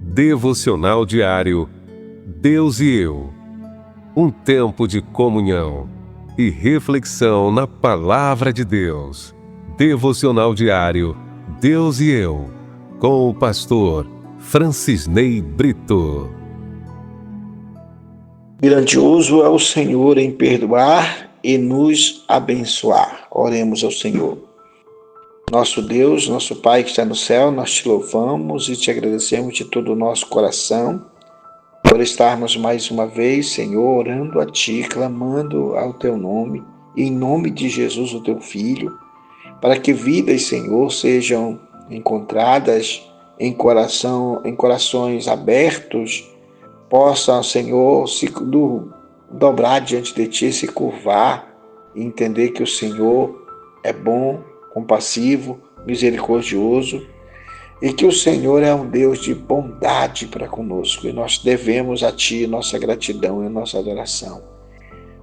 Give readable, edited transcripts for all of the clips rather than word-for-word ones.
Devocional diário Deus e eu. Um tempo de comunhão e reflexão na Palavra de Deus. Devocional diário Deus e eu, com o pastor Francisney Brito. Grandioso é o Senhor em perdoar e nos abençoar. Oremos ao Senhor. Nosso Deus, nosso Pai que está no céu, nós te louvamos e te agradecemos de todo o nosso coração por estarmos mais uma vez, Senhor, orando a Ti, clamando ao Teu nome, e em nome de Jesus, o Teu Filho, para que vidas, Senhor, sejam encontradas em corações abertos, possam, Senhor, se dobrar diante de Ti, se curvar e entender que o Senhor é bom, compassivo, misericordioso, e que o Senhor é um Deus de bondade para conosco, e nós devemos a Ti nossa gratidão e nossa adoração.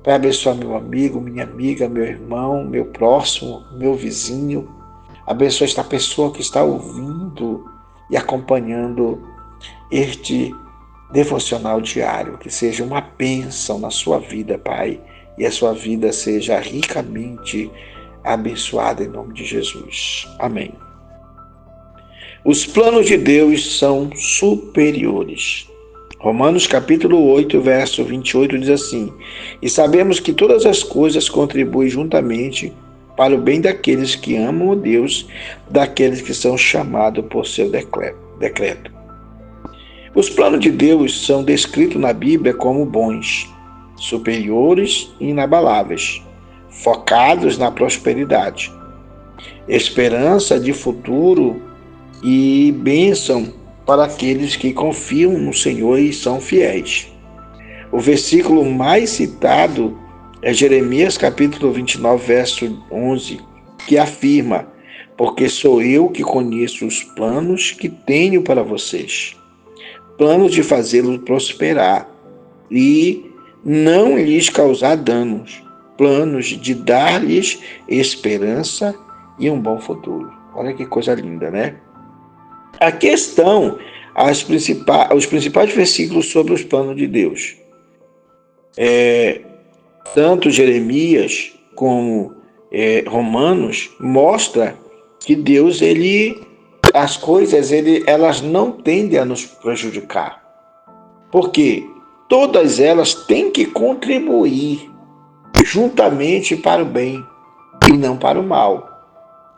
Pai, abençoa meu amigo, minha amiga, meu irmão, meu próximo, meu vizinho. Abençoa esta pessoa que está ouvindo e acompanhando este devocional diário, que seja uma bênção na sua vida, Pai, e a sua vida seja ricamente abençoada em nome de Jesus. Amém. Os planos de Deus são superiores. Romanos capítulo 8, verso 28 diz assim: E sabemos que todas as coisas contribuem juntamente para o bem daqueles que amam a Deus, daqueles que são chamados por seu decreto. Os planos de Deus são descritos na Bíblia como bons, superiores e inabaláveis, focados na prosperidade, esperança de futuro e bênção para aqueles que confiam no Senhor e são fiéis. O versículo mais citado é Jeremias capítulo 29, verso 11, que afirma: Porque sou eu que conheço os planos que tenho para vocês, planos de fazê-los prosperar e não lhes causar danos, planos de dar-lhes esperança e um bom futuro. Olha que coisa linda, né? Aqui estão os principais versículos sobre os planos de Deus. Tanto Jeremias como Romanos mostra que Deus, as coisas, elas não tendem a nos prejudicar. Porque todas elas têm que contribuir juntamente para o bem e não para o mal.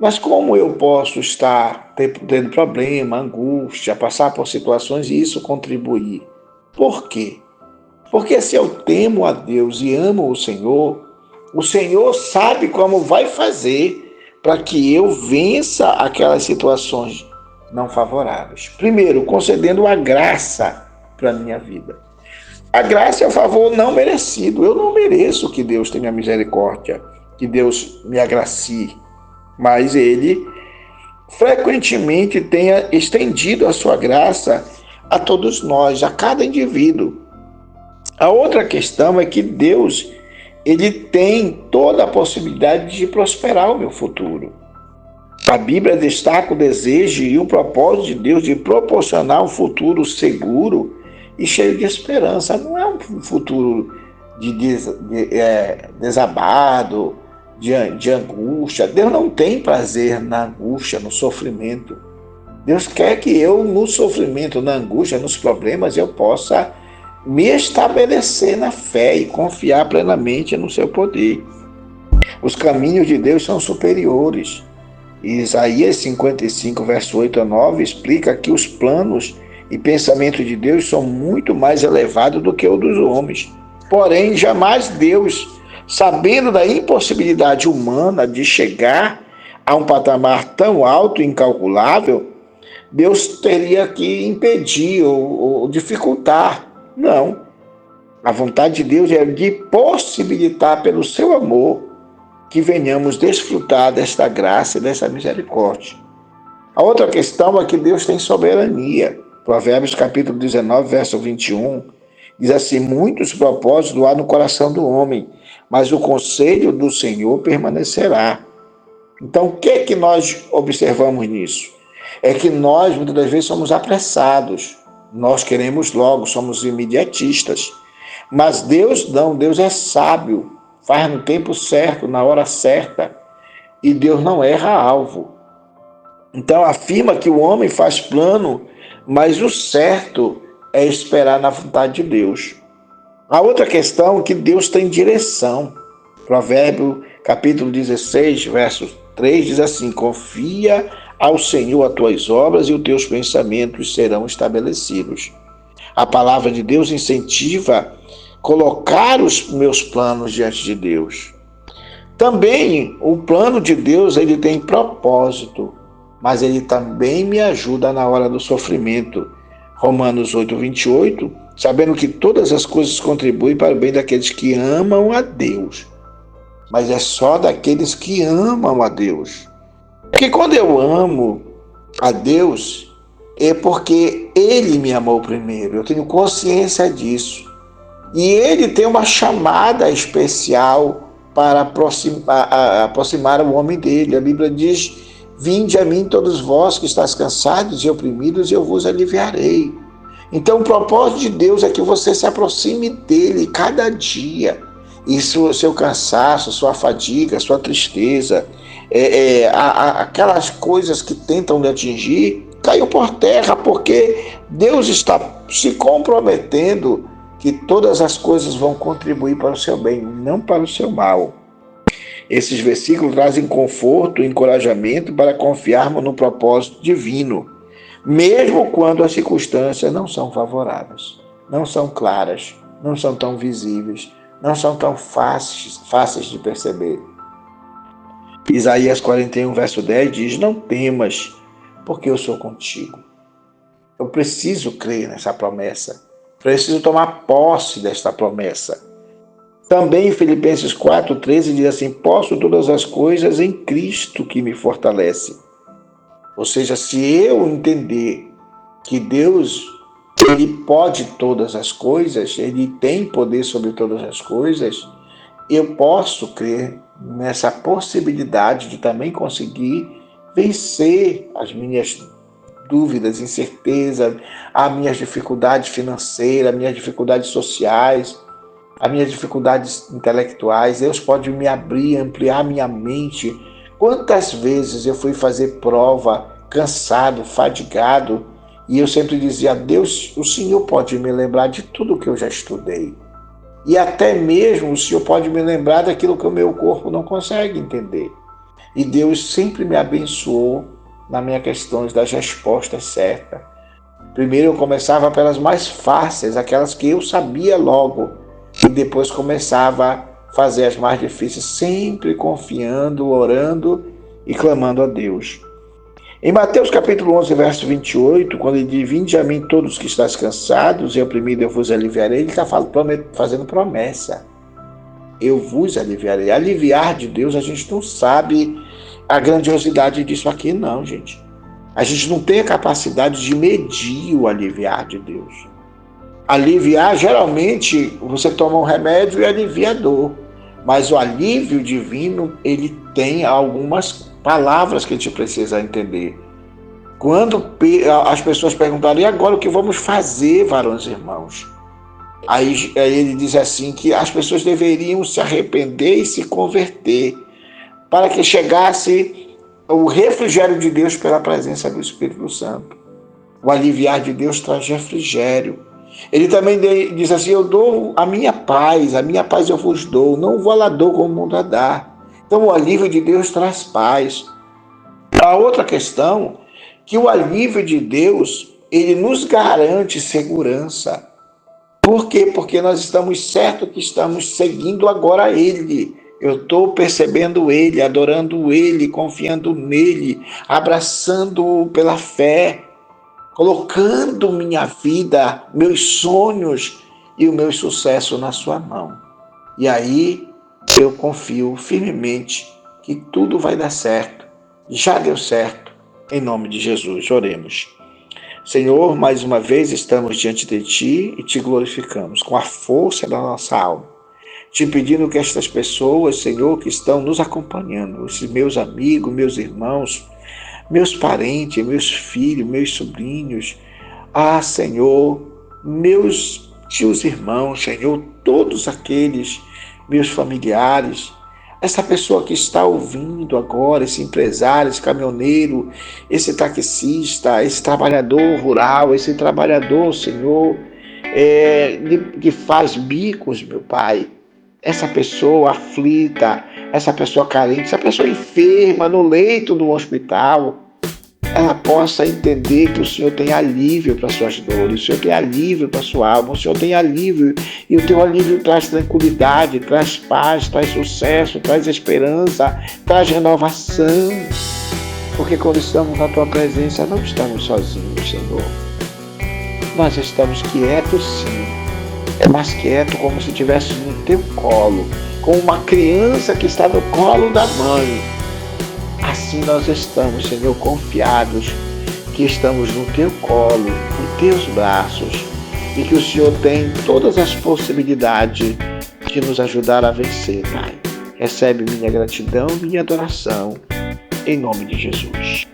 Mas como eu posso estar tendo problema, angústia, passar por situações e isso contribuir? Por quê? Porque se eu temo a Deus e amo o Senhor sabe como vai fazer para que eu vença aquelas situações não favoráveis. Primeiro, concedendo a graça para a minha vida. A graça é o favor não merecido. Eu não mereço que Deus tenha misericórdia, que Deus me agracie. Mas Ele frequentemente tenha estendido a sua graça a todos nós, a cada indivíduo. A outra questão é que Deus, Ele tem toda a possibilidade de prosperar o meu futuro. A Bíblia destaca o desejo e o propósito de Deus de proporcionar um futuro seguro e cheio de esperança. Não é um futuro desabado, de angústia. Deus não tem prazer na angústia, no sofrimento. Deus quer que eu, no sofrimento, na angústia, nos problemas, eu possa me estabelecer na fé e confiar plenamente no seu poder. Os caminhos de Deus são superiores. Isaías 55, verso 8 a 9, explica que os planos e pensamentos de Deus são muito mais elevados do que os dos homens. Porém, jamais Deus, sabendo da impossibilidade humana de chegar a um patamar tão alto e incalculável, Deus teria que impedir ou dificultar. Não. A vontade de Deus é de possibilitar pelo seu amor que venhamos desfrutar desta graça e desta misericórdia. A outra questão é que Deus tem soberania. Provérbios capítulo 19, verso 21, diz assim: muitos propósitos há no coração do homem, mas o conselho do Senhor permanecerá. Então, o que é que nós observamos nisso? É que nós, muitas das vezes, somos apressados. Nós queremos logo, somos imediatistas. Mas Deus não, Deus é sábio, faz no tempo certo, na hora certa, e Deus não erra alvo. Então afirma que o homem faz plano, mas o certo é esperar na vontade de Deus. A outra questão é que Deus tem direção. Provérbio capítulo 16, verso 3 diz assim: confia ao Senhor as tuas obras e os teus pensamentos serão estabelecidos. A palavra de Deus incentiva colocar os meus planos diante de Deus. Também o plano de Deus, ele tem propósito, mas ele também me ajuda na hora do sofrimento. Romanos 8, 28, sabendo que todas as coisas contribuem para o bem daqueles que amam a Deus. Mas é só daqueles que amam a Deus. Porque quando eu amo a Deus, é porque Ele me amou primeiro. Eu tenho consciência disso. E Ele tem uma chamada especial para aproximar o homem dele. A Bíblia diz: vinde a mim todos vós que estáis cansados e oprimidos, e eu vos aliviarei. Então o propósito de Deus é que você se aproxime dele cada dia. E seu cansaço, sua fadiga, sua tristeza, aquelas coisas que tentam lhe atingir, caiu por terra, porque Deus está se comprometendo que todas as coisas vão contribuir para o seu bem, não para o seu mal. Esses versículos trazem conforto e encorajamento para confiarmos no propósito divino, mesmo quando as circunstâncias não são favoráveis, não são claras, não são tão visíveis, não são tão fáceis de perceber. Isaías 41, verso 10 diz: não temas, porque eu sou contigo. Eu preciso crer nessa promessa. Preciso tomar posse desta promessa. Também Filipenses 4,13 diz assim: posso todas as coisas em Cristo que me fortalece. Ou seja, se eu entender que Deus, Ele pode todas as coisas, Ele tem poder sobre todas as coisas, eu posso crer nessa possibilidade de também conseguir vencer as minhas dúvidas, incerteza, as minhas dificuldades financeiras, as minhas dificuldades sociais, as minhas dificuldades intelectuais. Deus pode me abrir, ampliar minha mente. Quantas vezes eu fui fazer prova, cansado, fadigado, e eu sempre dizia: Deus, o Senhor pode me lembrar de tudo que eu já estudei. E até mesmo o Senhor pode me lembrar daquilo que o meu corpo não consegue entender. E Deus sempre me abençoou nas minhas questões das respostas certas. Primeiro eu começava pelas mais fáceis, aquelas que eu sabia logo, e depois começava a fazer as mais difíceis, sempre confiando, orando e clamando a Deus. Em Mateus capítulo 11, verso 28, quando ele diz: vinde a mim todos que estáis cansados e oprimidos, eu vos aliviarei, ele está fazendo promessa. Eu vos aliviarei. Aliviar de Deus, a gente não sabe a grandiosidade disso aqui, não, gente. A gente não tem a capacidade de medir o aliviar de Deus. Aliviar, geralmente, você toma um remédio e alivia a dor. Mas o alívio divino, ele tem algumas palavras que a gente precisa entender. Quando as pessoas perguntaram: e agora o que vamos fazer, varões e irmãos? Aí ele diz assim, que as pessoas deveriam se arrepender e se converter, para que chegasse o refrigério de Deus pela presença do Espírito Santo. O aliviar de Deus traz refrigério. Ele também diz assim: eu dou a minha paz eu vos dou, não vou lá dou como o mundo a dar. Então o alívio de Deus traz paz. A outra questão, que o alívio de Deus, ele nos garante segurança. Por quê? Porque nós estamos certos que estamos seguindo agora Ele. Eu estou percebendo Ele, adorando Ele, confiando nele, abraçando-o pela fé, colocando minha vida, meus sonhos e o meu sucesso na sua mão. E aí eu confio firmemente que tudo vai dar certo. Já deu certo. Em nome de Jesus, oremos. Senhor, mais uma vez estamos diante de Ti e Te glorificamos com a força da nossa alma, Te pedindo que estas pessoas, Senhor, que estão nos acompanhando, esses meus amigos, meus irmãos, meus parentes, meus filhos, meus sobrinhos, Senhor, meus tios irmãos, Senhor, todos aqueles meus familiares, essa pessoa que está ouvindo agora, esse empresário, esse caminhoneiro, esse taxista, esse trabalhador rural, esse trabalhador, Senhor, que faz bicos, meu Pai, essa pessoa aflita, essa pessoa carente, essa pessoa enferma no leito do hospital, ela possa entender que o Senhor tem alívio para suas dores, o Senhor tem alívio para sua alma, o Senhor tem alívio, e o teu alívio traz tranquilidade, traz paz, traz sucesso, traz esperança, traz renovação, porque quando estamos na tua presença não estamos sozinhos, Senhor. Nós estamos quietos, sim, mais quieto como se estivéssemos no teu colo, como uma criança que está no colo da mãe. Assim nós estamos, Senhor, confiados que estamos no teu colo, nos teus braços, e que o Senhor tem todas as possibilidades de nos ajudar a vencer, Pai. Recebe minha gratidão e minha adoração, em nome de Jesus.